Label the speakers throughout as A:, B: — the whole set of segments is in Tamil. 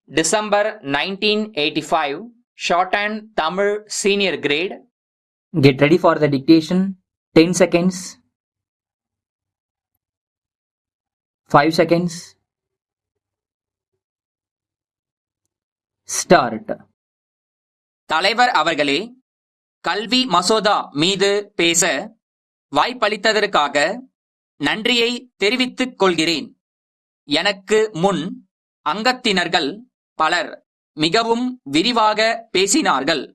A: December 1985, Shorthand Tamil Senior Grade.
B: Get ready for the dictation. 10 seconds. 5 seconds. Start.
A: தலைவர் அவர்களே, கல்வி மசோதா மீது பேச வாய்ப்பளித்ததற்காக நன்றியை தெரிவித்துக் கொள்கிறேன். எனக்கு முன் அங்கத்தினர்கள் பலர் மிகவும் விரிவாக பேசினார்கள்.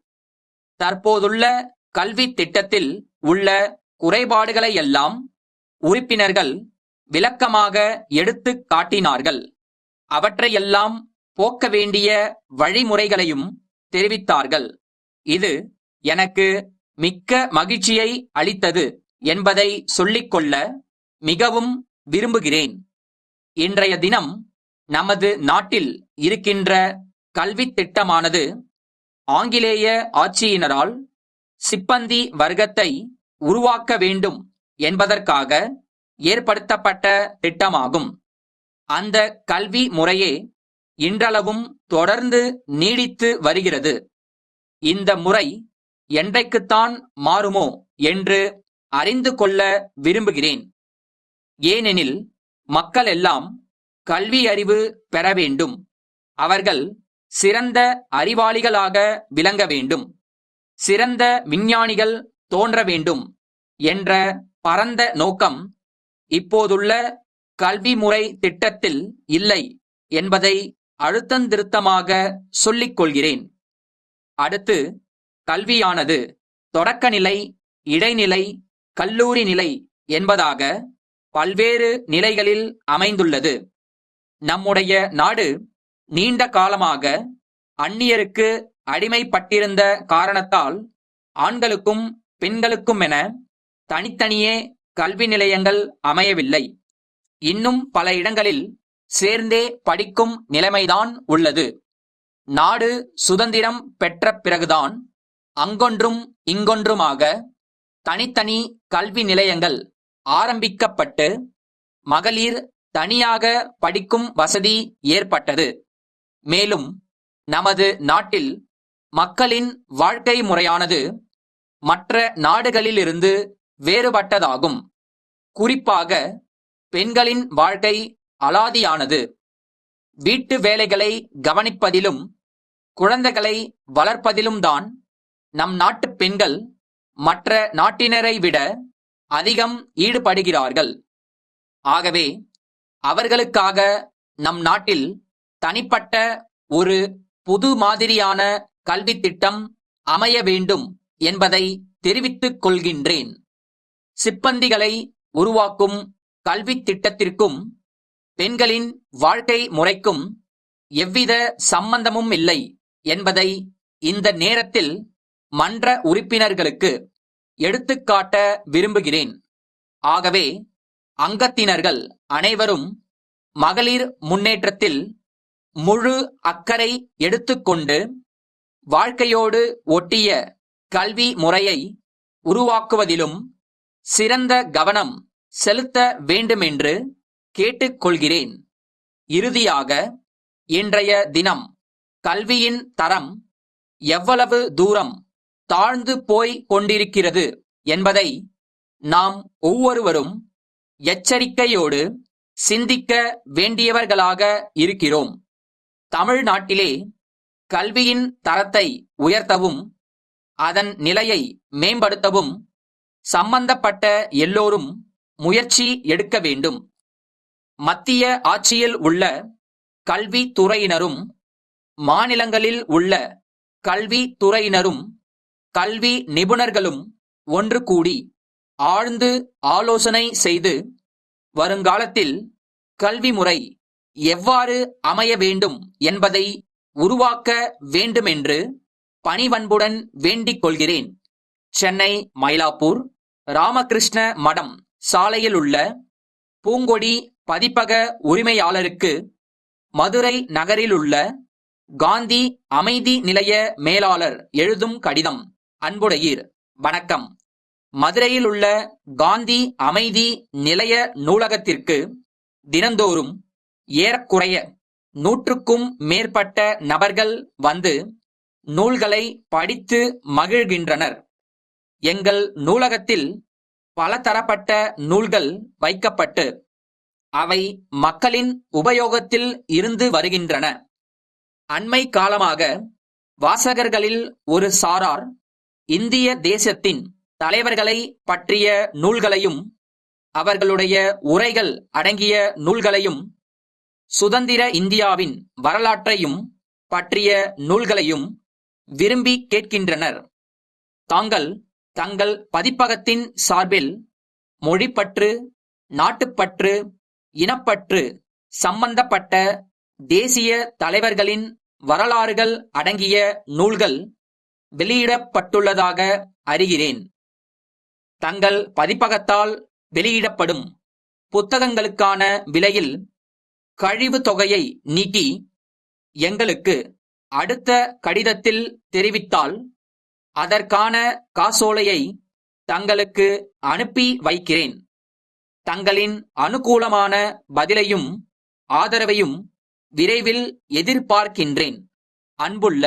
A: தற்போதுள்ள கல்வி திட்டத்தில் உள்ள குறைபாடுகளையெல்லாம் உறுப்பினர்கள் விளக்கமாக எடுத்துக் காட்டினார்கள். அவற்றையெல்லாம் போக்க வேண்டிய வழிமுறைகளையும் தெரிவித்தார்கள். இது எனக்கு மிக்க மகிழ்ச்சியை அளித்தது என்பதை சொல்லிக்கொள்ள மிகவும் விரும்புகிறேன். இன்றைய தினம் நமது நாட்டில் இருக்கின்ற கல்வி திட்டமானது ஆங்கிலேய ஆட்சியினரால் சிப்பந்தி வர்க்கத்தை உருவாக்க வேண்டும் என்பதற்காக ஏற்படுத்தப்பட்ட திட்டமாகும். அந்த கல்வி முறையே இன்றளவும் தொடர்ந்து நீடித்து வருகிறது. இந்த முறை என்றைக்குத்தான் மாறுமோ என்று அறிந்து கொள்ள விரும்புகிறேன். ஏனெனில் மக்கள் எல்லாம் கல்வி அறிவு பெற வேண்டும். அவர்கள் சிறந்த அறிவாளிகளாக விளங்க வேண்டும். சிறந்த விஞ்ஞானிகள் தோன்ற வேண்டும் என்ற பரந்த நோக்கம் இப்போதுள்ள கல்வி முறை திட்டத்தில் இல்லை என்பதை அழுத்தந்திருத்தமாக சொல்லிக் கொள்கிறேன். அடுத்து, கல்வியானது தொடக்கநிலை, இடைநிலை, கல்லூரி நிலை என்பதாக பல்வேறு நிலைகளில் அமைந்துள்ளது. நம்முடைய நாடு நீண்ட காலமாக அந்நியருக்கு அடிமைப்பட்டிருந்த காரணத்தால் ஆண்களுக்கும் பெண்களுக்குமென தனித்தனியே கல்வி நிலையங்கள் அமையவில்லை. இன்னும் பல இடங்களில் சேர்ந்தே படிக்கும் நிலைமைதான் உள்ளது. நாடு சுதந்திரம் பெற்ற பிறகுதான் அங்கொன்றும் இங்கொன்றுமாக தனித்தனி கல்வி நிலையங்கள் ஆரம்பிக்கப்பட்டு மகளிர் தனியாக படிக்கும் வசதி ஏற்பட்டது. மேலும் நமது நாட்டில் மக்களின் வாழ்க்கை முறையானது மற்ற நாடுகளிலிருந்து வேறுபட்டதாகும். குறிப்பாக பெண்களின் வாழ்க்கை அலாதியானது. வீட்டு வேலைகளை கவனிப்பதிலும் குழந்தைகளை வளர்ப்பதிலும் தான் நம் நாட்டு பெண்கள் மற்ற நாட்டினரை விட அதிகம் ஈடுபடுகிறார்கள். ஆகவே அவர்களுக்காக நம் நாட்டில் தனிப்பட்ட ஒரு புது மாதிரியான கல்வி திட்டம் அமைய வேண்டும் என்பதை தெரிவித்துக் கொள்கின்றேன். சிப்பந்திகளை உருவாக்கும் கல்வி திட்டத்திற்கும் பெண்களின் வாழ்க்கை முறைக்கும் எவ்வித சம்பந்தமும் இல்லை என்பதை இந்த நேரத்தில் மன்ற உறுப்பினர்களுக்கு எடுத்துக்காட்ட விரும்புகிறேன். ஆகவே அங்கத்தினர்கள் அனைவரும் மகளிர் முன்னேற்றத்தில் முழு அக்கறை எடுத்துக்கொண்டு வாழ்க்கையோடு ஒட்டிய கல்வி முறையை உருவாக்குவதிலும் சிறந்த கவனம் செலுத்த வேண்டுமென்று கேட்டுக்கொள்கிறேன். இறுதியாக, இன்றைய தினம் கல்வியின் தரம் எவ்வளவு தூரம் தாழ்ந்து போய் கொண்டிருக்கிறது என்பதை நாம் ஒவ்வொருவரும் எச்சரிக்கையோடு சிந்திக்க வேண்டியவர்களாக இருக்கிறோம். தமிழ்நாட்டிலே கல்வியின் தரத்தை உயர்த்தவும் அதன் நிலையை மேம்படுத்தவும் சம்பந்தப்பட்ட எல்லோரும் முயற்சி எடுக்க வேண்டும். மத்திய ஆட்சியில் உள்ள கல்வி துறையினரும் மாநிலங்களில் உள்ள கல்வி துறையினரும் கல்வி நிபுணர்களும் ஒன்று கூடி ஆழ்ந்து ஆலோசனை செய்து வருங்காலத்தில் கல்வி முறை எவ்வாறு அமைய வேண்டும் என்பதை உருவாக்க வேண்டுமென்று பணிவன்புடன் வேண்டிக் கொள்கிறேன். சென்னை மயிலாப்பூர் ராமகிருஷ்ண மடம் சாலையில் உள்ள பூங்கொடி பதிப்பக உரிமையாளருக்கு மதுரை நகரில் உள்ள காந்தி அமைதி நிலைய மேலாளர் எழுதும் கடிதம். அன்புடையீர், வணக்கம். மதுரையில் உள்ள காந்தி அமைதி நிலைய நூலகத்திற்கு தினந்தோறும் ஏறக்குறைய 100க்கும் மேற்பட்ட நபர்கள் வந்து நூல்களை படித்து மகிழ்கின்றனர். எங்கள் நூலகத்தில் பலதரப்பட்ட நூல்கள் வைக்கப்பட்டு அவை மக்களின் உபயோகத்தில் இருந்து வருகின்றன. அண்மை காலமாக வாசகர்களில் ஒரு சாரார் இந்திய தேசத்தின் தலைவர்களை பற்றிய நூல்களையும் அவர்களுடைய உரைகள் அடங்கிய நூல்களையும் சுதந்திர இந்தியாவின் வரலாற்றையும் பற்றிய நூல்களையும் விரும்பி கேட்கின்றனர். தாங்கள் தங்கள் பதிப்பகத்தின் சார்பில் மொழிப்பற்று, நாட்டுப்பற்று, இனப்பற்று சம்பந்தப்பட்ட தேசிய தலைவர்களின் வரலாறுகள் அடங்கிய நூல்கள் வெளியிடப்பட்டுள்ளதாக அறிகிறேன். தங்கள் பதிப்பகத்தால் வெளியிடப்படும் புத்தகங்களுக்கான விலையில் கழிவு தொகையை நீக்கி எங்களுக்கு அடுத்த கடிதத்தில் தெரிவித்தால் அதற்கான காசோலையை தங்களுக்கு அனுப்பி வைக்கிறேன். தங்களின் அனுகூலமான பதிலையும் ஆதரவையும் விரைவில் எதிர்பார்க்கின்றேன். அன்புள்ள